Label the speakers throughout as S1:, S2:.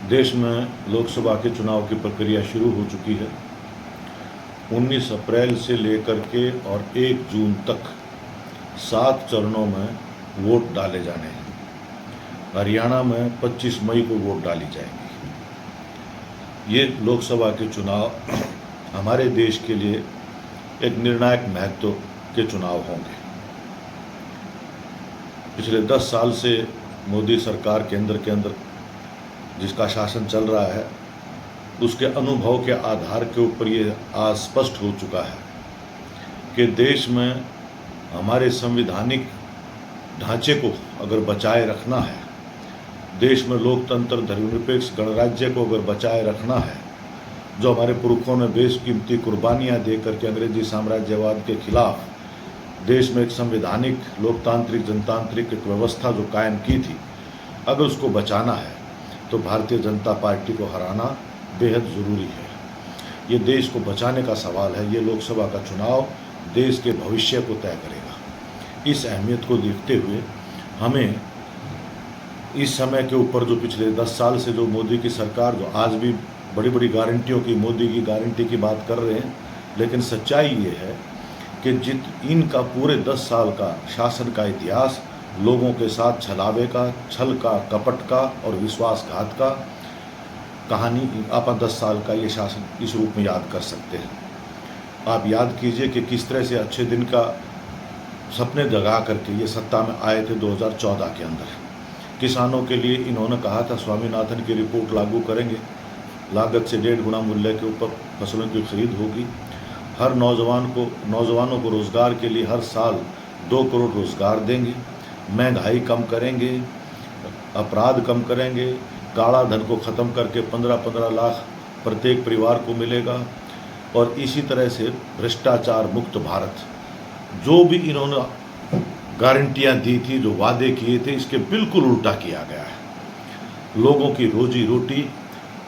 S1: देश में लोकसभा के चुनाव की प्रक्रिया शुरू हो चुकी है। 19 अप्रैल से लेकर के और 1 जून तक 7 चरणों में वोट डाले जाने हैं। हरियाणा में 25 मई को वोट डाली जाएंगी। ये लोकसभा के चुनाव हमारे देश के लिए एक निर्णायक महत्व के चुनाव होंगे। पिछले 10 साल से मोदी सरकार केंद्र के अंदर जिसका शासन चल रहा है, उसके अनुभव के आधार के ऊपर ये आज स्पष्ट हो चुका है कि देश में हमारे संवैधानिक ढांचे को अगर बचाए रखना है, देश में लोकतंत्र धर्मनिरपेक्ष गणराज्य को अगर बचाए रखना है, जो हमारे पुरखों ने बेशकीमती कुर्बानियाँ दे करके अंग्रेजी साम्राज्यवाद के खिलाफ देश में एक संवैधानिक लोकतांत्रिक जनतांत्रिक एक व्यवस्था जो कायम की थी, अगर उसको बचाना है तो भारतीय जनता पार्टी को हराना बेहद ज़रूरी है। ये देश को बचाने का सवाल है। ये लोकसभा का चुनाव देश के भविष्य को तय करेगा। इस अहमियत को देखते हुए हमें इस समय के ऊपर जो पिछले 10 साल से जो मोदी की सरकार जो आज भी बड़ी बड़ी गारंटियों की मोदी की गारंटी की बात कर रहे हैं, लेकिन सच्चाई ये है कि इनका पूरे 10 साल का शासन का इतिहास लोगों के साथ छलावे का, छल का, कपट का और विश्वासघात का कहानी आप 10 साल का ये शासन इस रूप में याद कर सकते हैं। आप याद कीजिए कि किस तरह से अच्छे दिन का सपने जगा करके ये सत्ता में आए थे 2014 के अंदर। किसानों के लिए इन्होंने कहा था स्वामीनाथन की रिपोर्ट लागू करेंगे, लागत से 1.5 गुना मूल्य के ऊपर फसलों की खरीद होगी, हर नौजवानों को रोज़गार के लिए हर साल 2 करोड़ रोज़गार देंगे, महंगाई कम करेंगे, अपराध कम करेंगे, काला धन को ख़त्म करके 15-15 लाख प्रत्येक परिवार को मिलेगा, और इसी तरह से भ्रष्टाचार मुक्त भारत, जो भी इन्होंने गारंटियां दी थी, जो वादे किए थे, इसके बिल्कुल उल्टा किया गया है। लोगों की रोजी रोटी,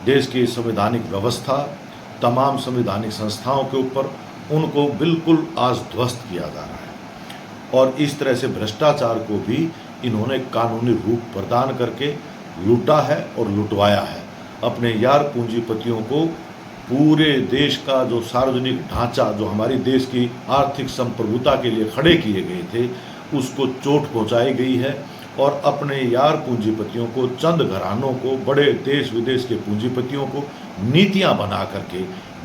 S1: देश की संवैधानिक व्यवस्था, तमाम संवैधानिक संस्थाओं के ऊपर उनको बिल्कुल आज ध्वस्त किया जा रहा है। और इस तरह से भ्रष्टाचार को भी इन्होंने कानूनी रूप प्रदान करके लूटा है और लुटवाया है। अपने यार पूंजीपतियों को पूरे देश का जो सार्वजनिक ढांचा जो हमारी देश की आर्थिक संप्रभुता के लिए खड़े किए गए थे, उसको चोट पहुंचाई गई है। और अपने यार पूंजीपतियों को, चंद घरानों को, बड़े देश विदेश के पूंजीपतियों को नीतियां बना करके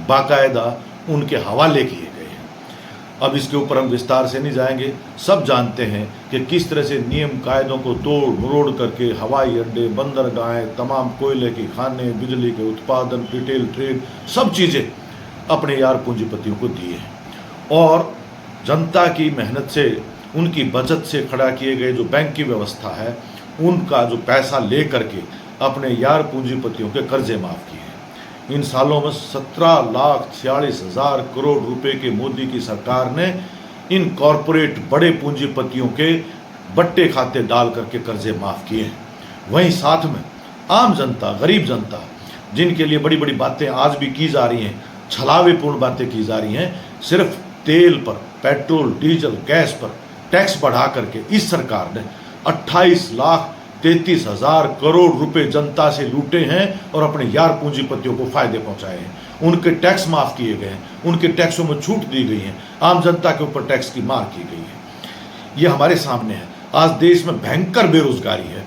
S1: बाकायदा उनके हवाले किए गए हैं। अब इसके ऊपर हम विस्तार से नहीं जाएंगे। सब जानते हैं कि किस तरह से नियम कायदों को तोड़ मरोड़ करके हवाई अड्डे, बंदरगाहें, तमाम कोयले की खाने, बिजली के उत्पादन, रिटेल ट्रेड, सब चीज़ें अपने यार पूंजीपतियों को दी हैं। और जनता की मेहनत से, उनकी बचत से खड़ा किए गए जो बैंक की व्यवस्था है, उनका जो पैसा ले करके अपने यार पूंजीपतियों के कर्जे माफ़ किए हैं। इन सालों में 17,46,000 करोड़ रुपए के मोदी की सरकार ने इन कॉरपोरेट बड़े पूंजीपतियों के बट्टे खाते डाल करके कर्जे माफ़ किए हैं। वहीं साथ में आम जनता, गरीब जनता, जिनके लिए बड़ी बड़ी बातें आज भी की जा रही हैं, छलावेपूर्ण बातें की जा रही हैं, सिर्फ तेल पर, पेट्रोल, डीजल, गैस पर टैक्स बढ़ा करके इस सरकार ने 28,33,000 करोड़ रुपए जनता से लूटे हैं और अपने यार पूंजीपतियों को फायदे पहुंचाए हैं। उनके टैक्स माफ किए गए हैं, उनके टैक्सों में छूट दी गई है, आम जनता के ऊपर टैक्स की मार की गई है। ये हमारे सामने है। आज देश में भयंकर बेरोजगारी है।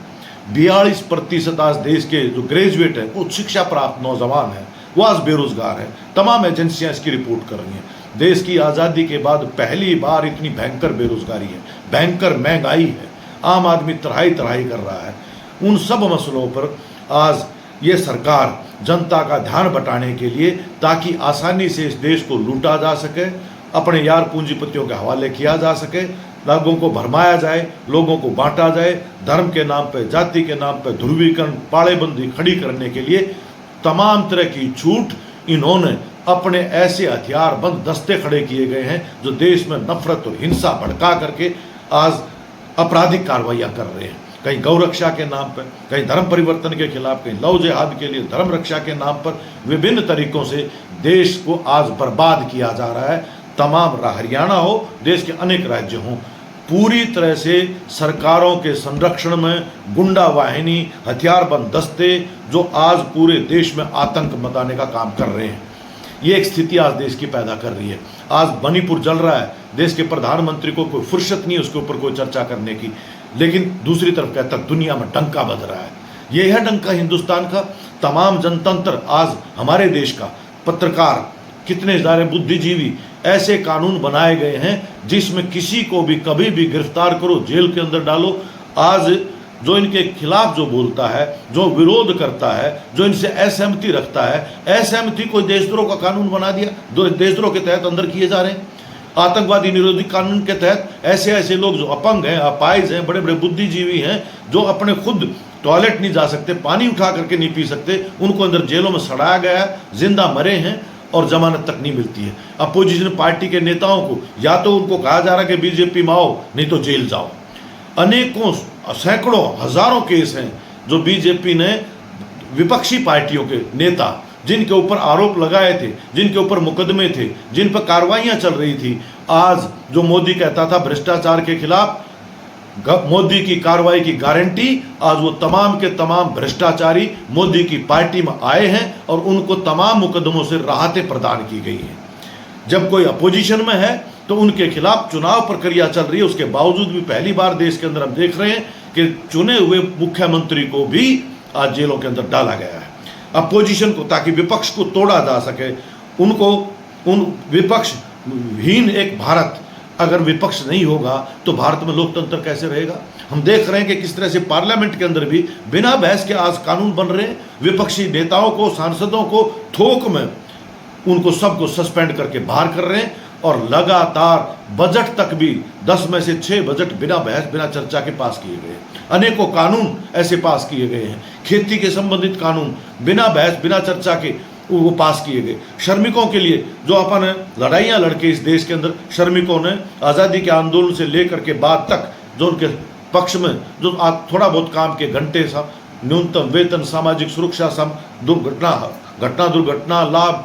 S1: 42% आज देश के जो ग्रेजुएट है, उच्च शिक्षा प्राप्त नौजवान है, वो आज बेरोजगार है। तमाम एजेंसियां इसकी रिपोर्ट कर रही हैं। देश की आज़ादी के बाद पहली बार इतनी भयंकर बेरोजगारी है, भयंकर महंगाई है, आम आदमी तराही तराही कर रहा है। उन सब मसलों पर आज ये सरकार जनता का ध्यान बटाने के लिए, ताकि आसानी से इस देश को लूटा जा सके, अपने यार पूंजीपतियों के हवाले किया जा सके, लोगों को भरमाया जाए, लोगों को बांटा जाए, धर्म के नाम पर, जाति के नाम पर ध्रुवीकरण, पाड़ेबंदी खड़ी करने के लिए तमाम तरह की छूट इन्होंने अपने ऐसे हथियारबंद दस्ते खड़े किए गए हैं जो देश में नफरत और हिंसा भड़का करके आज आपराधिक कार्रवाइयाँ कर रहे हैं। कहीं गौ रक्षा के नाम पर, कहीं धर्म परिवर्तन के खिलाफ, कहीं लव जिहाद के लिए धर्म रक्षा के नाम पर विभिन्न तरीकों से देश को आज बर्बाद किया जा रहा है। तमाम हरियाणा हो, देश के अनेक राज्य हों, पूरी तरह से सरकारों के संरक्षण में गुंडा वाहिनी, हथियारबंद दस्ते जो आज पूरे देश में आतंक मचाने का काम कर रहे हैं, ये एक स्थिति आज देश की पैदा कर रही है। आज मणिपुर जल रहा है, देश के प्रधानमंत्री को कोई फुर्सत नहीं है उसके ऊपर कोई चर्चा करने की, लेकिन दूसरी तरफ कहता दुनिया में डंका बज रहा है। ये है डंका हिंदुस्तान का। तमाम जनतंत्र आज हमारे देश का, पत्रकार, कितने सारे बुद्धिजीवी, ऐसे कानून बनाए गए हैं जिसमें किसी को भी कभी भी गिरफ्तार करो, जेल के अंदर डालो। आज जो इनके खिलाफ जो बोलता है, जो विरोध करता है, जो इनसे असहमति रखता है, असहमति कोई देशद्रोह का कानून बना दिया, देशद्रोह के तहत अंदर किए जा रहे हैं। आतंकवादी निरोधी कानून के तहत ऐसे ऐसे लोग जो अपंग हैं, अपाहिज हैं, बड़े बड़े बुद्धिजीवी हैं, जो अपने खुद टॉयलेट नहीं जा सकते, पानी उठा करके नहीं पी सकते, उनको अंदर जेलों में सड़ाया गया, जिंदा मरे हैं और जमानत तक नहीं मिलती है। अपोजिशन पार्टी के नेताओं को या तो उनको कहा जा रहा है कि बीजेपी में आओ, नहीं तो जेल जाओ। अनेकों, सैकड़ों, हजारों केस हैं जो बीजेपी ने विपक्षी पार्टियों के नेता जिनके ऊपर आरोप लगाए थे, जिनके ऊपर मुकदमे थे, जिन पर कार्रवाइयां चल रही थी, आज जो मोदी कहता था भ्रष्टाचार के खिलाफ मोदी की कार्रवाई की गारंटी, आज वो तमाम के तमाम भ्रष्टाचारी मोदी की पार्टी में आए हैं और उनको तमाम मुकदमों से राहतें प्रदान की गई हैं। जब कोई अपोजिशन में है तो उनके खिलाफ चुनाव प्रक्रिया चल रही है, उसके बावजूद भी पहली बार देश के अंदर हम देख रहे हैं कि चुने हुए मुख्यमंत्री को भी आज जेलों के अंदर डाला गया है। अपोजिशन को, ताकि विपक्ष को तोड़ा जा सके, उनको उन विपक्ष हीन एक भारत, अगर विपक्ष नहीं होगा तो भारत में लोकतंत्र कैसे रहेगा। हम देख रहे हैं कि किस तरह से पार्लियामेंट के अंदर भी बिना बहस के आज कानून बन रहे हैं। विपक्षी नेताओं को, सांसदों को थोक में उनको सबको सस्पेंड करके बाहर कर रहे हैं और लगातार बजट तक भी 10 में से 6 बजट बिना बहस, बिना चर्चा के पास किए गए। अनेकों कानून ऐसे पास किए गए हैं, खेती के संबंधित कानून बिना बहस, बिना चर्चा के वो पास किए गए। श्रमिकों के लिए जो अपन लड़ाइयाँ लड़के इस देश के अंदर श्रमिकों ने आज़ादी के आंदोलन से लेकर के बाद तक जो उनके पक्ष में जो थोड़ा बहुत काम के घंटे, न्यूनतम वेतन, सामाजिक सुरक्षा, दुर्घटना लाभ,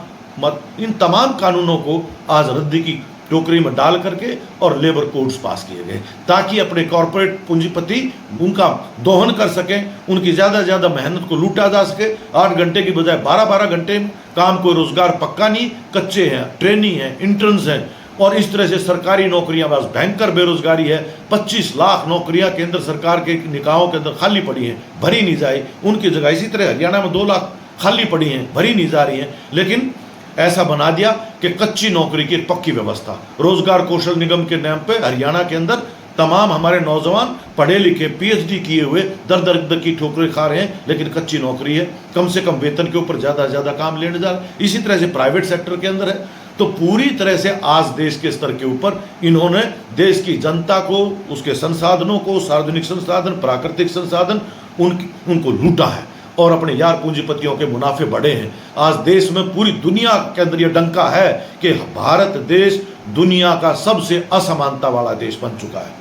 S1: इन तमाम कानूनों को आज रद्दी की टोकरी में डाल करके और लेबर कोड्स पास किए गए, ताकि अपने कॉरपोरेट पूंजीपति उनका दोहन कर सकें, उनकी ज़्यादा से ज़्यादा मेहनत को लूटा जा सके। 8 घंटे की बजाय 12-12 घंटे काम, कोई रोजगार पक्का नहीं, कच्चे हैं, ट्रेनी हैं, इंटर्न्स हैं, और इस तरह से सरकारी नौकरियां, बस भयंकर बेरोजगारी है। 25 लाख नौकरियां केंद्र सरकार के निकायों के अंदर खाली पड़ी हैं, भरी नहीं जाए। उनकी जगह इसी तरह हरियाणा में 2 लाख खाली पड़ी हैं, भरी नहीं जा रही हैं। लेकिन ऐसा बना दिया कि कच्ची नौकरी की एक पक्की व्यवस्था, रोजगार कौशल निगम के नाम पे हरियाणा के अंदर तमाम हमारे नौजवान पढ़े लिखे, PhD किए हुए दर दर की ठोकरें खा रहे हैं, लेकिन कच्ची नौकरी है, कम से कम वेतन के ऊपर ज़्यादा से ज़्यादा काम लेने जा रहे हैं। इसी तरह से प्राइवेट सेक्टर के अंदर है। तो पूरी तरह से आज देश के स्तर के ऊपर इन्होंने देश की जनता को, उसके संसाधनों को, सार्वजनिक संसाधन, प्राकृतिक संसाधन, उनको लूटा है और अपने यार पूंजीपतियों के मुनाफे बढ़े हैं। आज देश में पूरी दुनिया के अंदर यह डंका है कि भारत देश दुनिया का सबसे असमानता वाला देश बन चुका है।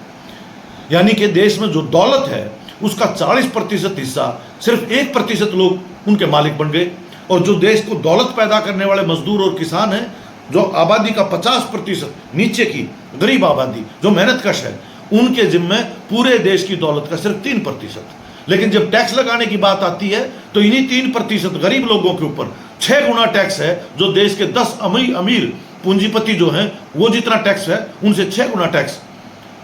S1: यानी कि देश में जो दौलत है उसका 40% हिस्सा सिर्फ 1% लोग उनके मालिक बन गए, और जो देश को दौलत पैदा करने वाले मजदूर और किसान हैं, जो आबादी का 50% नीचे की गरीब आबादी जो मेहनतकश है, उनके जिम्मे पूरे देश की दौलत का सिर्फ 3%। लेकिन जब टैक्स लगाने की बात आती है तो इन्हीं 3% गरीब लोगों के ऊपर 6 गुना टैक्स है, जो देश के 10 अमीर पूंजीपति जो हैं वो जितना टैक्स है उनसे 6 गुना टैक्स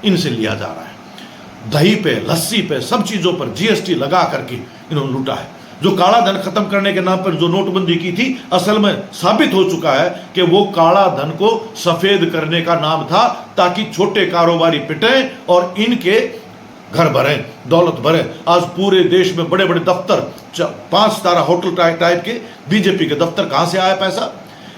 S1: इनसे लिया जा रहा है। दही पे, लस्सी पे, सब चीज़ों पर GST लगा करके इन्होंने लूटा है। जो काला धन खत्म करने के नाम पर जो नोटबंदी की थी, असल में साबित हो चुका है कि वो काला धन को सफेद करने का नाम था, ताकि छोटे कारोबारी पिटें और इनके घर भरें, दौलत भरें। आज पूरे देश में बड़े बड़े दफ्तर, 5 सितारा होटल टाइप के बीजेपी के दफ्तर, कहाँ से आया पैसा?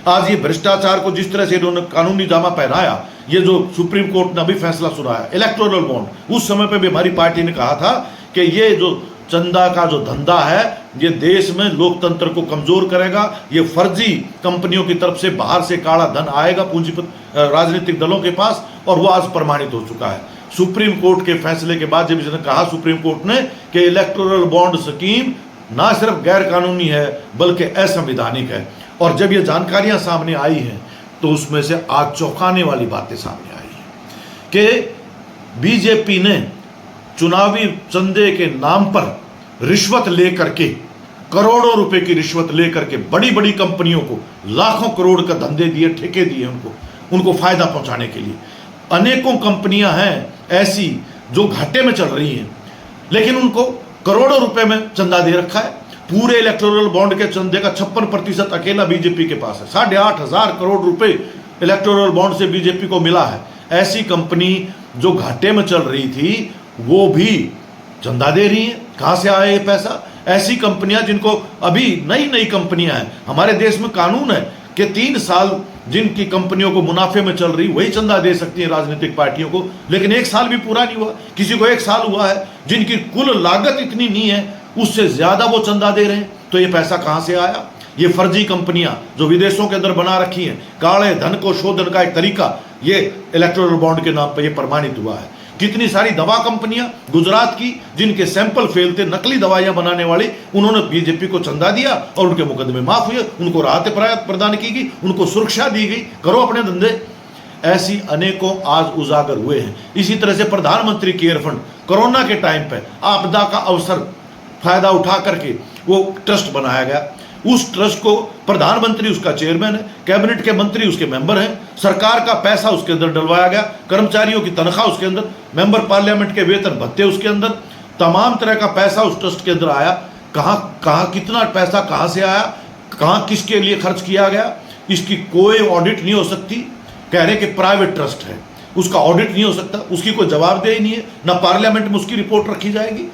S1: आज ये भ्रष्टाचार को जिस तरह से इन्होंने कानूनी जामा पहनाया, ये जो सुप्रीम कोर्ट ने अभी फैसला सुनाया इलेक्टोरल बॉन्ड, उस समय पे भी हमारी पार्टी ने कहा था कि ये जो चंदा का जो धंधा है ये देश में लोकतंत्र को कमजोर करेगा। ये फर्जी कंपनियों की तरफ से बाहर से काला धन आएगा पूंजीपति राजनीतिक दलों के पास, और वो आज प्रमाणित हो चुका है। सुप्रीम कोर्ट के फैसले के बाद जब इसने कहा सुप्रीम कोर्ट ने कि इलेक्टोरल बॉन्ड स्कीम ना सिर्फ गैर कानूनी है बल्कि असंवैधानिक है, और जब ये जानकारियां सामने आई हैं तो उसमें से आज चौंकाने वाली बातें सामने आई हैं कि बीजेपी ने चुनावी चंदे के नाम पर रिश्वत लेकर के, करोड़ों रुपए की रिश्वत लेकर के बड़ी बड़ी कंपनियों को लाखों करोड़ का धंधे दिए, ठेके दिए उनको फायदा पहुंचाने के लिए। अनेकों कंपनियां हैं ऐसी जो घाटे में चल रही हैं, लेकिन उनको करोड़ों रुपए में चंदा दे रखा है। पूरे इलेक्टोरल बॉन्ड के चंदे का 56% अकेला बीजेपी के पास है। 8,500 करोड़ रुपए इलेक्टोरल बॉन्ड से बीजेपी को मिला है। ऐसी कंपनी जो घाटे में चल रही थी वो भी चंदा दे रही है। कहां से आया ये पैसा? ऐसी कंपनियां जिनको अभी नई नई कंपनियां हैं, हमारे देश में कानून है कि 3 साल जिनकी कंपनियों को मुनाफे में चल रही वही चंदा दे सकती है राजनीतिक पार्टियों को, लेकिन 1 साल भी पूरा नहीं हुआ। किसी को 1 साल हुआ है, जिनकी कुल लागत इतनी नहीं है उससे ज्यादा वो चंदा दे रहे हैं। तो ये पैसा कहां से आया? ये फर्जी कंपनियां जो विदेशों के अंदर बना रखी हैं, काले धन को शोधन का एक तरीका ये इलेक्टोरल बॉन्ड के नाम पर ये प्रमाणित हुआ है। कितनी सारी दवा कंपनियां गुजरात की जिनके सैंपल फेल थे, नकली दवाइयां बनाने वाली, उन्होंने बीजेपी को चंदा दिया और उनके मुकदमे माफ हुए, उनको राहत प्रदान की गई, उनको सुरक्षा दी गई, करो अपने धंधे। ऐसी अनेकों आज उजागर हुए हैं। इसी तरह से प्रधानमंत्री केयर फंड कोरोना के टाइम पे आपदा का अवसर फायदा उठा करके वो ट्रस्ट बनाया गया। उस ट्रस्ट को प्रधानमंत्री उसका चेयरमैन है, कैबिनेट के मंत्री उसके मेंबर हैं, सरकार का पैसा उसके अंदर डलवाया गया, कर्मचारियों की तनख्वाह उसके अंदर, मेंबर पार्लियामेंट के वेतन भत्ते उसके अंदर, तमाम तरह का पैसा उस ट्रस्ट के अंदर आया। कहाँ कितना पैसा कहाँ से आया, कहाँ किसके लिए खर्च किया गया, इसकी कोई ऑडिट नहीं हो सकती। कह रहे कि प्राइवेट ट्रस्ट है, उसका ऑडिट नहीं हो सकता, उसकी कोई जवाबदेही नहीं है, ना पार्लियामेंट में उसकी रिपोर्ट रखी जाएगी।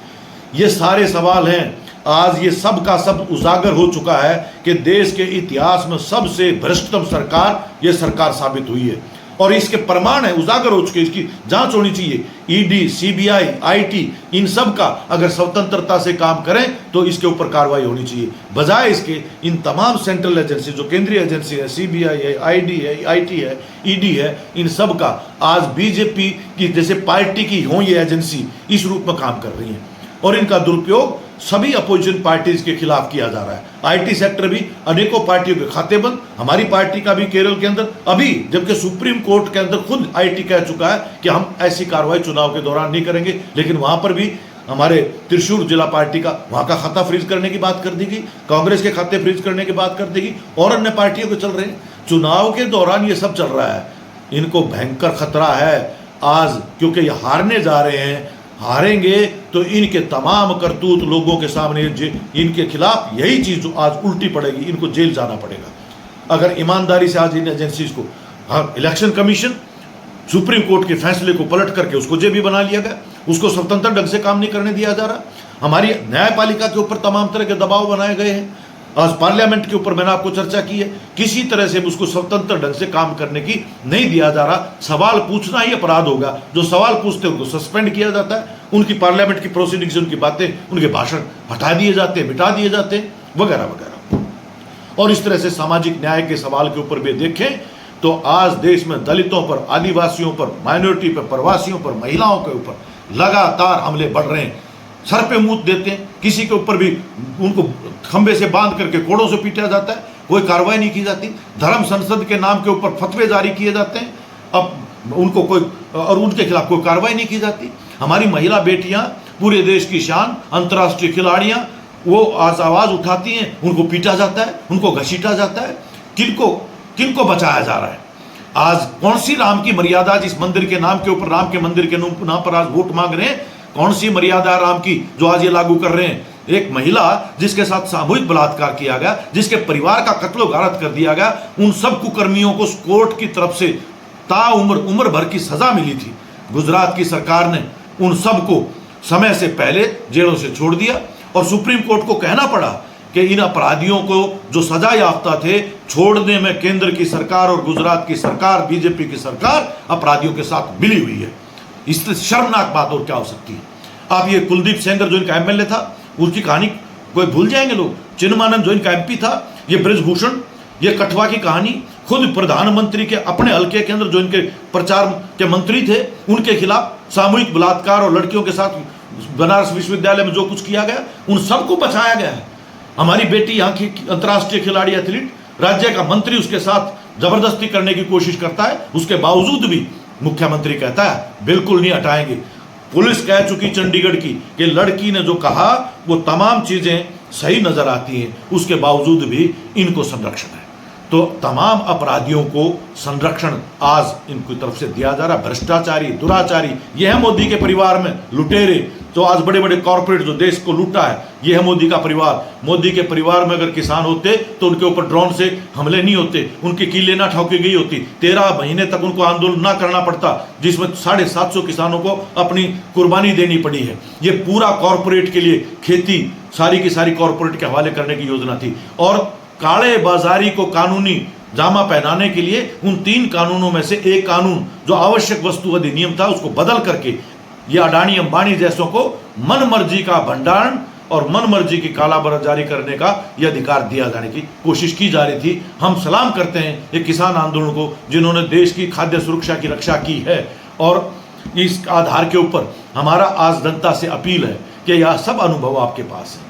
S1: ये सारे सवाल हैं। आज ये सब का सब उजागर हो चुका है कि देश के इतिहास में सबसे भ्रष्टतम सरकार ये सरकार साबित हुई है, और इसके प्रमाण है, उजागर हो चुके, इसकी जांच होनी चाहिए। ईडी, सीबीआई, आईटी, इन सब का अगर स्वतंत्रता से काम करें तो इसके ऊपर कार्रवाई होनी चाहिए। बजाय इसके इन तमाम सेंट्रल एजेंसी जो केंद्रीय एजेंसी है, सीबीआई है, आईडी है, आईटी है, ईडी है, इन सब का आज बीजेपी की जैसे पार्टी की हो ये एजेंसी इस रूप में काम कर रही है, और इनका दुरुपयोग सभी अपोजिशन पार्टीज के खिलाफ किया जा रहा है। आईटी सेक्टर भी अनेकों पार्टियों के खाते बंद, हमारी पार्टी का भी केरल के अंदर अभी, जबकि सुप्रीम कोर्ट के अंदर खुद आईटी कह चुका है कि हम ऐसी कार्रवाई चुनाव के दौरान नहीं करेंगे, लेकिन वहां पर भी हमारे त्रिशूर जिला पार्टी का वहां का खाता फ्रीज करने की बात कर दी गई, कांग्रेस के खाते फ्रीज करने की बात कर दी गई, और अन्य पार्टियों के चल रहे हैं। चुनाव के दौरान ये सब चल रहा है। इनको भयंकर खतरा है आज, क्योंकि ये हारने जा रहे हैं। हारेंगे तो इनके तमाम करतूत लोगों के सामने, इनके खिलाफ यही चीज जो आज उल्टी पड़ेगी, इनको जेल जाना पड़ेगा। अगर ईमानदारी से आज इन एजेंसीज को, हाँ, इलेक्शन कमीशन सुप्रीम कोर्ट के फैसले को पलट करके उसको जेबी बना लिया गया, उसको स्वतंत्र ढंग से काम नहीं करने दिया जा रहा। हमारी न्यायपालिका के ऊपर तमाम तरह के दबाव बनाए गए हैं। आज पार्लियामेंट के ऊपर मैंने आपको चर्चा की है, किसी तरह से उसको स्वतंत्र ढंग से काम करने की नहीं दिया जा रहा। सवाल पूछना ही अपराध होगा, जो सवाल पूछते हैं उनको सस्पेंड किया जाता है, उनकी पार्लियामेंट की प्रोसीडिंग से उनकी बातें, उनके भाषण हटा दिए जाते हैं, मिटा दिए जाते हैं, वगैरह वगैरह। और इस तरह से सामाजिक न्याय के सवाल के ऊपर भी देखें तो आज देश में दलितों पर, आदिवासियों पर, माइनॉरिटी पर, प्रवासियों पर, महिलाओं के ऊपर लगातार हमले बढ़ रहे हैं। सर पे मूत देते हैं, किसी के ऊपर भी उनको खंबे से बांध करके कोड़ों से पीटा जाता है, कोई कार्रवाई नहीं की जाती। धर्म संसद के नाम के ऊपर फतवे जारी किए जाते हैं, अब उनको कोई, और उनके खिलाफ कोई कार्रवाई नहीं की जाती। हमारी महिला बेटियां, पूरे देश की शान, अंतर्राष्ट्रीय खिलाड़ियां, वो आज आवाज उठाती हैं, उनको पीटा जाता है, उनको घसीटा जाता है। किनको बचाया जा रहा है? आज कौन सी राम की मर्यादा जिस मंदिर के नाम के ऊपर, राम के मंदिर के नाम पर आज वोट मांग रहे हैं, कौन सी मर्यादा राम की जो आज ये लागू कर रहे हैं? एक महिला जिसके साथ सामूहिक बलात्कार किया गया, जिसके परिवार का कत्लो गारत कर दिया गया, उन सब कुकर्मियों को कोर्ट की तरफ से उम्र भर की सजा मिली थी। गुजरात की सरकार ने उन सब को समय से पहले जेलों से छोड़ दिया, और सुप्रीम कोर्ट को कहना पड़ा कि इन अपराधियों को जो सजा याफ्ता थे छोड़ने में केंद्र की सरकार और गुजरात की सरकार, बीजेपी की सरकार अपराधियों के साथ मिली हुई है। इससे शर्मनाक बात और क्या हो सकती है? आप ये कुलदीप सेंगर जो इनका एमएलए था, उसकी कहानी कोई भूल जाएंगे लोग। चिन्मानंद जो इनका एमपी था, ये बृजभूषण, ये कठवा की कहानी, खुद प्रधानमंत्री के अपने हल्के के अंदर जो इनके प्रचार के मंत्री थे, उनके खिलाफ सामूहिक बलात्कार और लड़कियों के साथ बनारस विश्वविद्यालय में जो कुछ किया गया, उन सबको बचाया गया है। हमारी बेटी यहाँ की अंतर्राष्ट्रीय खिलाड़ी एथलीट, राज्य का मंत्री उसके साथ जबरदस्ती करने की कोशिश करता है, उसके बावजूद भी मुख्यमंत्री कहता है बिल्कुल नहीं हटाएंगे। पुलिस कह चुकी चंडीगढ़ की कि लड़की ने जो कहा वो तमाम चीजें सही नजर आती हैं, उसके बावजूद भी इनको संरक्षण है। तो तमाम अपराधियों को संरक्षण आज इनकी तरफ से दिया जा रहा है। भ्रष्टाचारी, दुराचारी, यह है मोदी के परिवार में लुटेरे, तो आज बड़े बड़े कॉर्पोरेट जो देश को लूटा है, यह है मोदी का परिवार। मोदी के परिवार में अगर किसान होते तो उनके ऊपर ड्रोन से हमले नहीं होते, उनकी कीलें ना ठोकी गई होती, 13 महीने तक उनको आंदोलन ना करना पड़ता, जिसमें 750 किसानों को अपनी कुर्बानी देनी पड़ी है। ये पूरा कॉर्पोरेट के लिए खेती सारी की सारी कॉर्पोरेट के हवाले करने की योजना थी। और काले बाजारी को कानूनी जामा पहनाने के लिए उन 3 कानूनों में से एक कानून जो आवश्यक वस्तु अधिनियम था उसको बदल करके ये अडानी अंबानी जैसों को मन मर्जी का भंडारण और मन मर्जी की कालाबाजारी करने का ये अधिकार दिया जाने की कोशिश की जा रही थी। हम सलाम करते हैं ये किसान आंदोलन को, जिन्होंने देश की खाद्य सुरक्षा की रक्षा की है। और इस आधार के ऊपर हमारा आज जनता से अपील है कि यह सब अनुभव आपके पास है।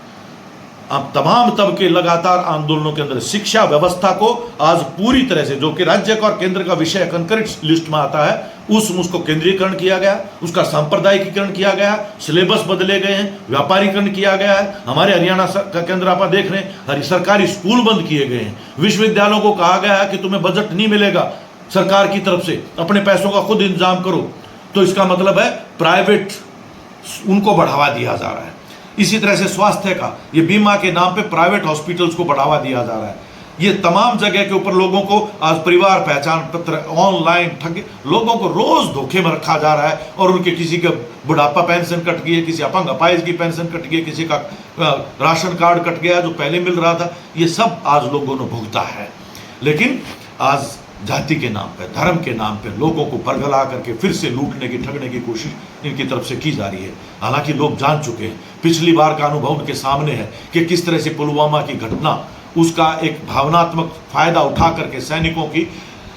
S1: अब तमाम तबके लगातार आंदोलनों के अंदर शिक्षा व्यवस्था को आज पूरी तरह से, जो कि राज्य का और केंद्र का विषय कंकरेंट लिस्ट में आता है, उसको केंद्रीकरण किया गया, उसका सांप्रदायिकीकरण किया गया, सिलेबस बदले गए हैं, व्यापारीकरण किया गया है। हमारे हरियाणा का केंद्र आप देख रहे हैं, सरकारी स्कूल बंद किए गए हैं। विश्वविद्यालयों को कहा गया है कि तुम्हें बजट नहीं मिलेगा सरकार की तरफ से, अपने पैसों का खुद इंतजाम करो। तो इसका मतलब है प्राइवेट उनको बढ़ावा दिया जा रहा है। इसी तरह से स्वास्थ्य का, ये बीमा के नाम पे प्राइवेट हॉस्पिटल्स को बढ़ावा दिया जा रहा है। ये तमाम जगह के ऊपर लोगों को आज परिवार पहचान पत्र ऑनलाइन ठग, लोगों को रोज धोखे में रखा जा रहा है। और उनके किसी का बुढ़ापा पेंशन कट गई है, किसी अपंग अपाहिज की पेंशन कट गई है, किसी का राशन कार्ड कट गया जो पहले मिल रहा था। ये सब आज लोगों ने भुगता है। लेकिन आज जाति के नाम पे, धर्म के नाम पे लोगों को बरगला करके फिर से लूटने की, ठगने की कोशिश इनकी तरफ से की जा रही है। हालांकि लोग जान चुके हैं, पिछली बार का अनुभव उनके सामने है कि किस तरह से पुलवामा की घटना, उसका एक भावनात्मक फायदा उठा करके सैनिकों की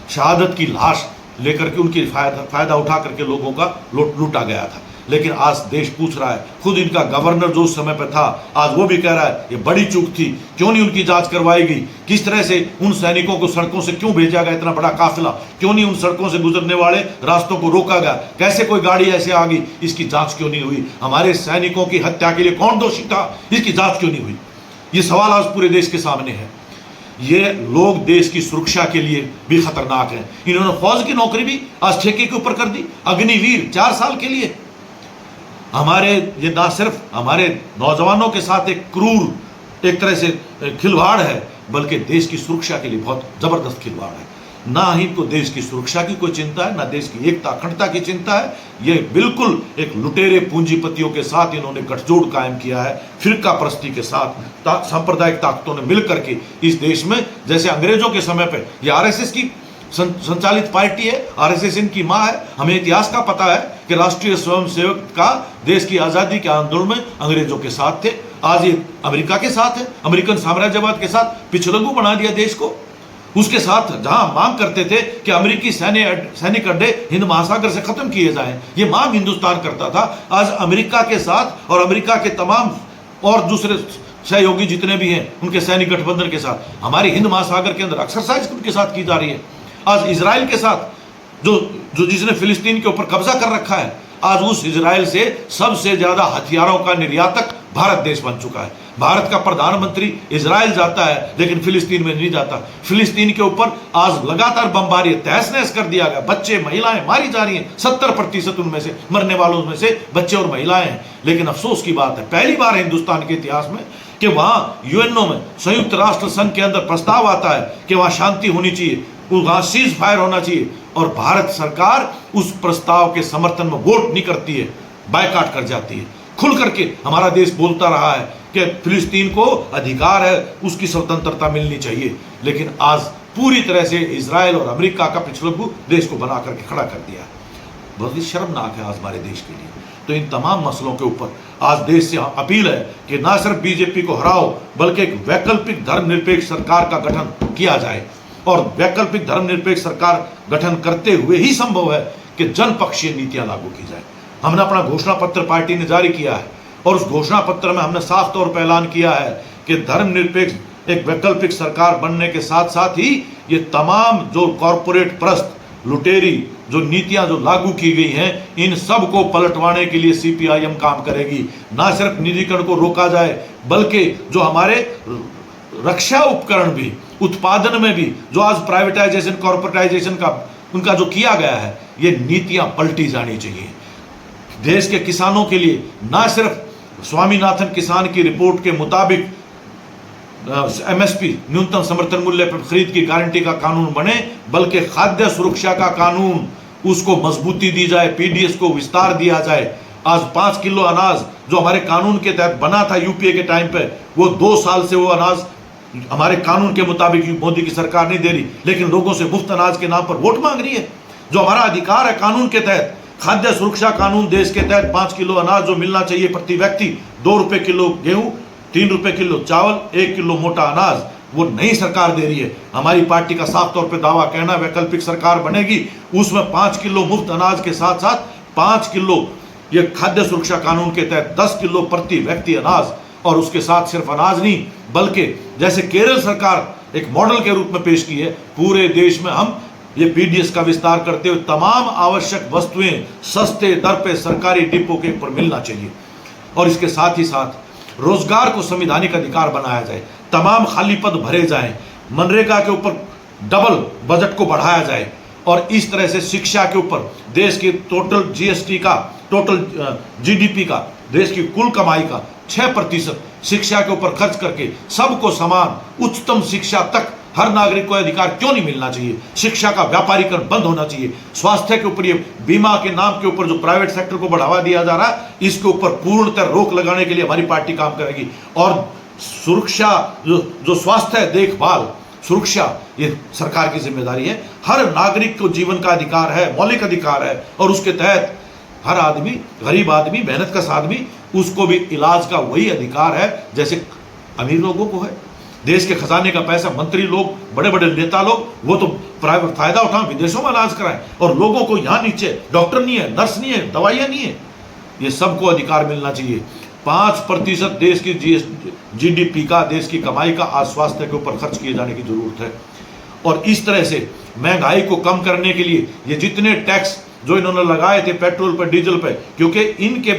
S1: शहादत की लाश लेकर के उनकी फायदा उठा करके लोगों का लूटा गया था। लेकिन आज देश पूछ रहा है, खुद इनका गवर्नर जो उस समय पर था आज वो भी कह रहा है ये बड़ी चूक थी, क्यों नहीं उनकी जांच करवाई गई, किस तरह से उन सैनिकों को सड़कों से क्यों भेजा गया, इतना बड़ा काफिला क्यों नहीं उन सड़कों से गुजरने वाले रास्तों को रोका गया, कैसे कोई गाड़ी ऐसे आ गई, इसकी जांच क्यों नहीं हुई, हमारे सैनिकों की हत्या के लिए कौन दोषी था, इसकी जांच क्यों नहीं हुई। ये सवाल आज पूरे देश के सामने है। ये लोग देश की सुरक्षा के लिए भी खतरनाक हैं। इन्होंने फौज की नौकरी भी आज ठेके के ऊपर कर दी, अग्निवीर 4 साल के लिए। हमारे ये ना सिर्फ हमारे नौजवानों के साथ एक क्रूर एक तरह से खिलवाड़ है, बल्कि देश की सुरक्षा के लिए बहुत जबरदस्त खिलवाड़ है। ना ही इनको देश की सुरक्षा की कोई चिंता है, ना देश की एकता अखंडता की चिंता है। ये बिल्कुल एक लुटेरे पूंजीपतियों के साथ इन्होंने गठजोड़ कायम किया है, फिरका परस्ती के साथ सांप्रदायिक ताकतों ने मिलकर के इस देश में, जैसे अंग्रेजों के समय पे ये आरएसएस की संचालित पार्टी है, आरएसएस इनकी मां है। हमें इतिहास का पता है कि राष्ट्रीय स्वयंसेवक का देश की आजादी के आंदोलन में अंग्रेजों के साथ थे। आज ये अमेरिका के साथ है, अमेरिकन साम्राज्यवाद के साथ पिछलग्गू बना दिया देश को। उसके साथ जहां मांग करते थे कि अमेरिकी सैनिक अड्डे हिंद महासागर से खत्म किए जाएं, ये मांग हिंदुस्तान करता था। आज अमेरिका के साथ और अमेरिका के तमाम और दूसरे सहयोगी जितने भी हैं उनके सैनिक गठबंधन के साथ हमारी हिंद महासागर के अंदर एक्सरसाइज उनके साथ की जा रही है। आज इजराइल के साथ जो जिसने फिलिस्तीन के ऊपर कब्जा कर रखा है, आज उस इजराइल से सबसे ज्यादा हथियारों का निर्यातक भारत देश बन चुका है। भारत का प्रधानमंत्री इजराइल जाता है लेकिन फिलिस्तीन में नहीं जाता। फिलिस्तीन के ऊपर आज लगातार बमबारी तहस नहस कर दिया गया, बच्चे महिलाएं मारी जा रही हैं। 70% उनमें से मरने वालों में से बच्चे और महिलाएं हैं। लेकिन अफसोस की बात है, पहली बार है हिंदुस्तान के इतिहास में कि वहां यूएनओ में, संयुक्त राष्ट्र संघ के अंदर प्रस्ताव आता है कि वहां शांति होनी चाहिए, वहां सीज फायर होना चाहिए, और भारत सरकार उस प्रस्ताव के समर्थन में वोट नहीं करती है, बायकॉट कर जाती है। खुल करके हमारा देश बोलता रहा है कि फिलिस्तीन को अधिकार है, उसकी स्वतंत्रता मिलनी चाहिए, लेकिन आज पूरी तरह से इजराइल और अमेरिका का पिछलग्गू देश को बना करके खड़ा कर दिया। बहुत ही शर्मनाक है आज हमारे देश के लिए। तो इन तमाम मसलों के ऊपर आज देश से अपील है कि ना सिर्फ बीजेपी को हराओ, बल्कि एक वैकल्पिक धर्मनिरपेक्ष सरकार का गठन किया जाए। और वैकल्पिक धर्मनिरपेक्ष सरकार गठन करते हुए ही संभव है कि जनपक्षीय नीतियां लागू की जाए। हमने अपना घोषणा पत्र पार्टी ने जारी किया है, और उस घोषणा पत्र में हमने साफ तौर पर ऐलान किया है कि धर्मनिरपेक्ष एक वैकल्पिक सरकार बनने के साथ साथ ही ये तमाम जो कॉरपोरेट प्रस्त, लुटेरी जो नीतियां जो लागू की गई हैं, इन सब को पलटवाने के लिए सीपीआईएम काम करेगी। ना सिर्फ निजीकरण को रोका जाए, बल्कि जो हमारे रक्षा उपकरण भी, उत्पादन में भी जो आज प्राइवेटाइजेशन, कॉर्पोरेटाइजेशन का उनका जो किया गया है, ये नीतियां पलटी जानी चाहिए। देश के किसानों के लिए ना सिर्फ स्वामीनाथन किसान की रिपोर्ट के मुताबिक एमएसपी, न्यूनतम समर्थन मूल्य पर खरीद की गारंटी का कानून बने, बल्कि खाद्य सुरक्षा का कानून, उसको मजबूती दी जाए, पीडीएस को विस्तार दिया जाए। आज 5 किलो अनाज जो हमारे कानून के तहत बना था यूपीए के टाइम पे, वो 2 साल से वो अनाज हमारे कानून के मुताबिक मोदी की सरकार नहीं दे रही, लेकिन लोगों से मुफ्त अनाज के नाम पर वोट मांग रही है। जो हमारा अधिकार है कानून के तहत, खाद्य सुरक्षा कानून देश के तहत 5 किलो अनाज जो मिलना चाहिए प्रति व्यक्ति, 2 रुपए किलो गेहूं, 3 रुपए किलो चावल, 1 किलो मोटा अनाज, वो नई सरकार दे रही है। हमारी पार्टी का साफ तौर पे दावा कहना, वैकल्पिक सरकार बनेगी, उसमें 5 किलो मुफ्त अनाज के साथ साथ 5 किलो ये खाद्य सुरक्षा कानून के तहत 10 किलो प्रति व्यक्ति अनाज, और उसके साथ सिर्फ अनाज नहीं, बल्कि जैसे केरल सरकार एक मॉडल के रूप में पेश की है, पूरे देश में हम ये पीडीएस का विस्तार करते हुए तमाम आवश्यक वस्तुएं सस्ते दर पे सरकारी डिपो के ऊपर मिलना चाहिए। और इसके साथ ही साथ रोजगार को संवैधानिक अधिकार बनाया जाए, तमाम खाली पद भरे जाएं, मनरेगा के ऊपर डबल बजट को बढ़ाया जाए, और इस तरह से शिक्षा के ऊपर देश की टोटल जीएसटी का, टोटल जीडीपी का, देश की कुल कमाई का 6% शिक्षा के ऊपर खर्च करके सबको समान उच्चतम शिक्षा तक हर नागरिक को अधिकार क्यों नहीं मिलना चाहिए? शिक्षा का व्यापारीकरण बंद होना चाहिए। स्वास्थ्य के ऊपर, ये बीमा के नाम के ऊपर जो प्राइवेट सेक्टर को बढ़ावा दिया जा रहा है, इसके ऊपर पूर्णतः रोक लगाने के लिए हमारी पार्टी काम करेगी। और सुरक्षा, जो स्वास्थ्य देखभाल सुरक्षा, ये सरकार की जिम्मेदारी है। हर नागरिक को जीवन का अधिकार है, मौलिक अधिकार है, और उसके तहत हर आदमी, गरीब आदमी, मेहनतकश आदमी, उसको भी इलाज का वही अधिकार है जैसे अमीर लोगों को है। देश के खजाने का पैसा मंत्री लोग, बड़े बड़े नेता लोग, वो तो प्राइवेट फायदा उठाएं, विदेशों में इलाज कराएं, और लोगों को यहाँ नीचे डॉक्टर नहीं है, नर्स नहीं है, दवाइयाँ नहीं है। ये सबको अधिकार मिलना चाहिए। 5% देश की जीडीपी का, देश की कमाई का आज स्वास्थ्य के ऊपर खर्च किए जाने की जरूरत है। और इस तरह से महंगाई को कम करने के लिए ये जितने टैक्स जो इन्होंने लगाए थे पेट्रोल पर, डीजल पर, क्योंकि इनके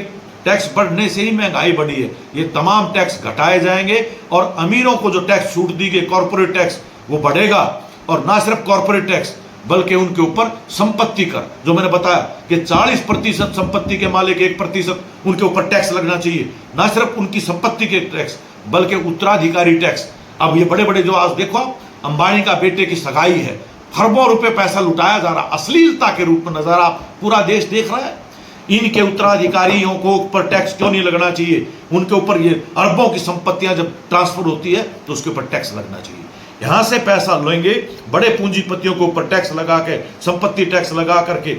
S1: टैक्स बढ़ने से ही महंगाई बढ़ी है, ये तमाम टैक्स घटाए जाएंगे, और अमीरों को जो टैक्स छूट दी गई, कॉर्पोरेट टैक्स, वो बढ़ेगा। और ना सिर्फ कॉर्पोरेट टैक्स, बल्कि उनके ऊपर संपत्ति कर, जो मैंने बताया कि 40% संपत्ति के मालिक 1% उनके ऊपर टैक्स लगना चाहिए। ना सिर्फ उनकी संपत्ति के टैक्स, बल्कि उत्तराधिकारी टैक्स। अब ये बड़े बड़े जो आज देखो, अंबानी का बेटे की सगाई है, खरबों रुपए पैसा लुटाया जा रहा, अश्लीलता के रूप में नजारा पूरा देश देख रहा है। इनके उत्तराधिकारियों को ऊपर टैक्स क्यों नहीं लगना चाहिए? उनके ऊपर ये अरबों की संपत्तियां जब ट्रांसफर होती है तो उसके ऊपर टैक्स लगना चाहिए। यहां से पैसा लेंगे, बड़े पूंजीपतियों के ऊपर टैक्स लगा के, संपत्ति टैक्स लगा करके,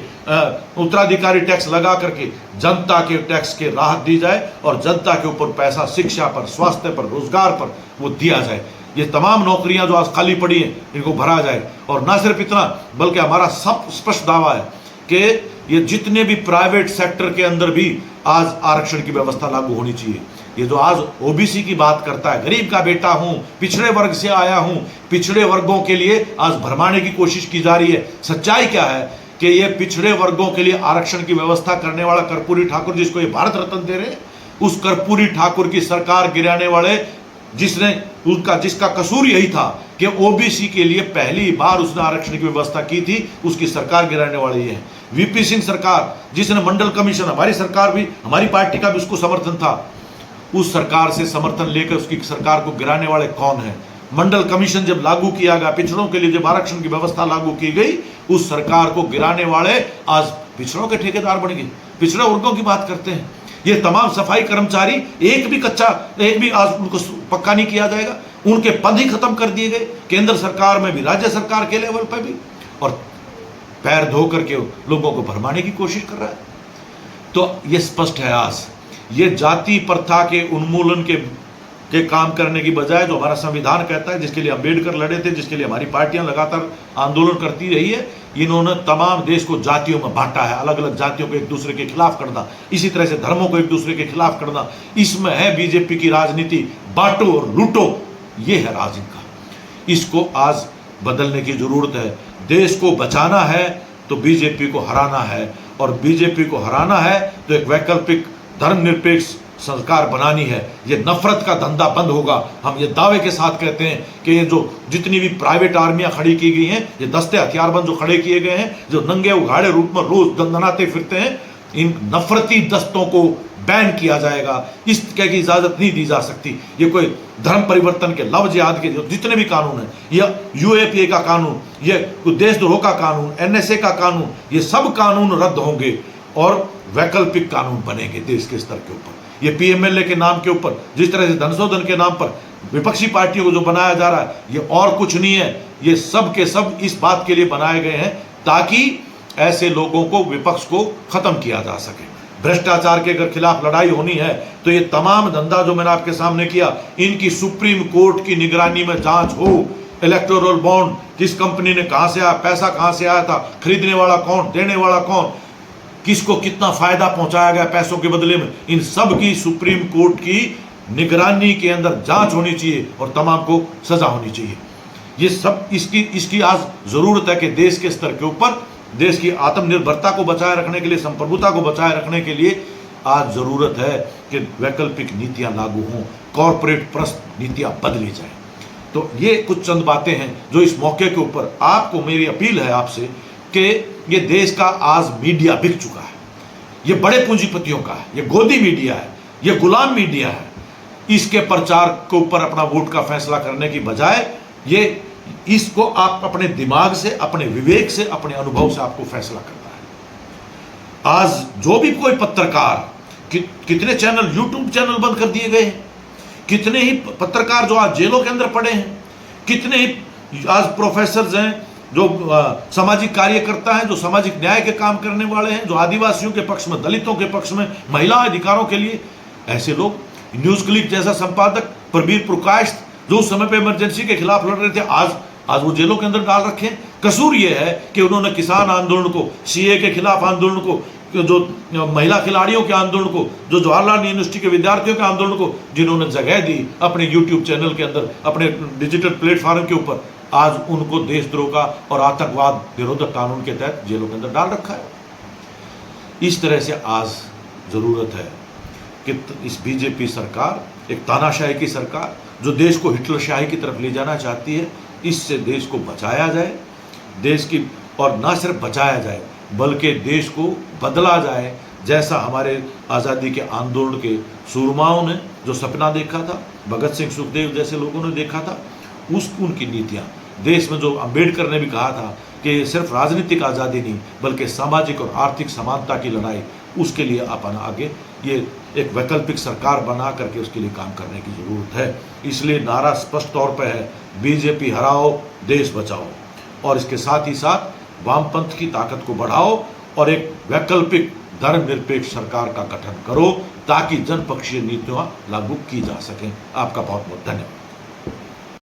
S1: उत्तराधिकारी टैक्स लगा करके जनता के टैक्स के राहत दी जाए, और जनता के ऊपर पैसा शिक्षा पर, स्वास्थ्य पर, रोजगार पर वो दिया जाए। ये तमाम नौकरियां जो आज खाली पड़ी हैं, इनको भरा जाए। और ना सिर्फ इतना, बल्कि हमारा सब स्पष्ट दावा है कि ये जितने भी प्राइवेट सेक्टर के अंदर भी आज आरक्षण की व्यवस्था लागू होनी चाहिए। ये जो आज ओबीसी की बात करता है, गरीब का बेटा हूं, पिछड़े वर्ग से आया हूं, पिछड़े वर्गों के लिए आज भरमाने की कोशिश की जा रही है। सच्चाई क्या है कि ये पिछड़े वर्गों के लिए आरक्षण की व्यवस्था करने वाला कर्पूरी ठाकुर, जिसको ये भारत रत्न दे रहे, उस कर्पूरी ठाकुर की सरकार गिराने वाले, जिसका कसूर यही था कि ओबीसी के लिए पहली बार उसने आरक्षण की व्यवस्था की थी, उसकी सरकार गिराने वाली है। वीपी सिंह सरकार, जिसने मंडल कमीशन, हमारी सरकार भी, हमारी पार्टी का भी उसको समर्थन था, उस सरकार से समर्थन लेकर उसकी सरकार को गिराने वाले कौन है? मंडल कमीशन जब लागू किया गया, पिछड़ों के लिए जब आरक्षण की व्यवस्था लागू की गई, उस सरकार को गिराने वाले आज पिछड़ों के ठेकेदार बन गए। पिछड़े वर्गों की बात करते हैं, ये तमाम सफाई कर्मचारी, एक भी आज उनको पक्का नहीं किया जाएगा, उनके पद ही खत्म कर दिए गए, केंद्र सरकार में भी, राज्य सरकार के लेवल पर भी, और पैर धो करके लोगों को भरमाने की कोशिश कर रहा है। तो ये स्पष्ट है, आज ये जाति प्रथा के उन्मूलन के काम करने की बजाय जो हमारा संविधान कहता है, जिसके लिए अम्बेडकर लड़े थे, जिसके लिए हमारी पार्टियां लगातार आंदोलन करती रही है, इन्होंने तमाम देश को जातियों में बांटा है, अलग अलग जातियों को एक दूसरे के खिलाफ करना, इसी तरह से धर्मों को एक दूसरे के खिलाफ करना, इसमें है बीजेपी की राजनीति, बांटो और लूटो, ये है राज इनका। इसको आज बदलने की जरूरत है। देश को बचाना है तो बीजेपी को हराना है, और बीजेपी को हराना है तो एक वैकल्पिक धर्मनिरपेक्ष सरकार बनानी है। ये नफरत का धंधा बंद होगा। हम ये दावे के साथ कहते हैं कि ये जो जितनी भी प्राइवेट आर्मियां खड़ी की गई हैं, ये दस्ते हथियारबंद जो खड़े किए गए हैं, जो नंगे उघाड़े रूप में रोज दंदनाते फिरते हैं, इन नफरती दस्तों को बैन किया जाएगा। इसके की इजाजत नहीं दी जा सकती। ये कोई धर्म परिवर्तन के, लव जिहाद के जो जितने भी कानून हैं, या यूएपीए का कानून, ये देशद्रोह का कानून, एनएसए का कानून, ये सब कानून रद्द होंगे और वैकल्पिक कानून बनेंगे देश के स्तर के ऊपर। ये पीएमएलए के नाम के ऊपर, जिस तरह से धनशोधन के नाम पर विपक्षी पार्टियों को जो बनाया जा रहा है, ये और कुछ नहीं है। ये सब के सब इस बात के लिए बनाए गए हैं ताकि ऐसे लोगों को, विपक्ष को खत्म किया जा सके। भ्रष्टाचार के अगर खिलाफ लड़ाई होनी है तो ये तमाम धंधा जो मैंने आपके सामने किया, इनकी सुप्रीम कोर्ट की निगरानी में जांच हो। इलेक्टोरल बॉन्ड किस कंपनी ने कहां से आया, पैसा कहां से आया था, खरीदने वाला कौन, देने वाला कौन, किसको कितना फायदा पहुंचाया गया पैसों के बदले में, इन सब की सुप्रीम कोर्ट की निगरानी के अंदर जांच होनी चाहिए और तमाम को सजा होनी चाहिए। ये सब इसकी आज जरूरत है कि देश के स्तर के ऊपर देश की आत्मनिर्भरता को बचाए रखने के लिए, संप्रभुता को बचाए रखने के लिए आज जरूरत है कि वैकल्पिक नीतियां लागू हों, कॉरपोरेट प्रस्त नीतियां बदली जाए। तो ये कुछ चंद बातें हैं जो इस मौके के ऊपर आपको मेरी अपील है आपसे कि ये देश का आज मीडिया बिक चुका है। ये बड़े पूंजीपतियों का है, ये गोदी मीडिया है, ये गुलाम मीडिया है। इसके प्रचार के ऊपर अपना वोट का फैसला करने की बजाय ये इसको आप अपने दिमाग से, अपने विवेक से, अपने अनुभव से आपको फैसला करना है। आज जो भी कोई पत्रकार, कितने चैनल, यूट्यूब चैनल बंद कर दिए गए हैं, कितने ही पत्रकार जो आज जेलों के अंदर पड़े हैं, कितने ही आज प्रोफेसर हैं जो सामाजिक कार्यकर्ता हैं, जो सामाजिक न्याय के काम करने वाले हैं, जो आदिवासियों के पक्ष में, दलितों के पक्ष में, महिला अधिकारों के लिए, ऐसे लोग, न्यूज क्लिक जैसा संपादक प्रवीर प्रकाश जो उस समय पे इमरजेंसी के खिलाफ लड़ रहे थे, आज वो जेलों के अंदर डाल रखे हैं। कसूर ये है कि उन्होंने किसान आंदोलन को, सीए के खिलाफ आंदोलन को, जो महिला खिलाड़ियों के आंदोलन को, जो जवाहरलाल यूनिवर्सिटी के विद्यार्थियों के आंदोलन को जिन्होंने जगह दी अपने यूट्यूब चैनल के अंदर, अपने डिजिटल प्लेटफॉर्म के ऊपर, आज उनको देशद्रोह का और आतंकवाद निरोधक कानून के तहत जेलों के अंदर डाल रखा है। इस तरह से आज जरूरत है कि इस बीजेपी सरकार, एक तानाशाही की सरकार जो देश को हिटलरशाही की तरफ ले जाना चाहती है, इससे देश को बचाया जाए। देश की, और ना सिर्फ बचाया जाए बल्कि देश को बदला जाए, जैसा हमारे आज़ादी के आंदोलन के सूरमाओं ने जो सपना देखा था, भगत सिंह, सुखदेव जैसे लोगों ने देखा था, उनकी नीतियाँ देश में, जो अंबेडकर ने भी कहा था कि सिर्फ राजनीतिक आज़ादी नहीं बल्कि सामाजिक और आर्थिक समानता की लड़ाई, उसके लिए अपन आगे ये एक वैकल्पिक सरकार बना करके उसके लिए काम करने की ज़रूरत है। इसलिए नारा स्पष्ट तौर पर है, बीजेपी हराओ, देश बचाओ, और इसके साथ ही साथ वामपंथ की ताकत को बढ़ाओ और एक वैकल्पिक धर्मनिरपेक्ष सरकार का गठन करो ताकि जनपक्षीय नीतियाँ लागू की जा सकें। आपका बहुत बहुत धन्यवाद।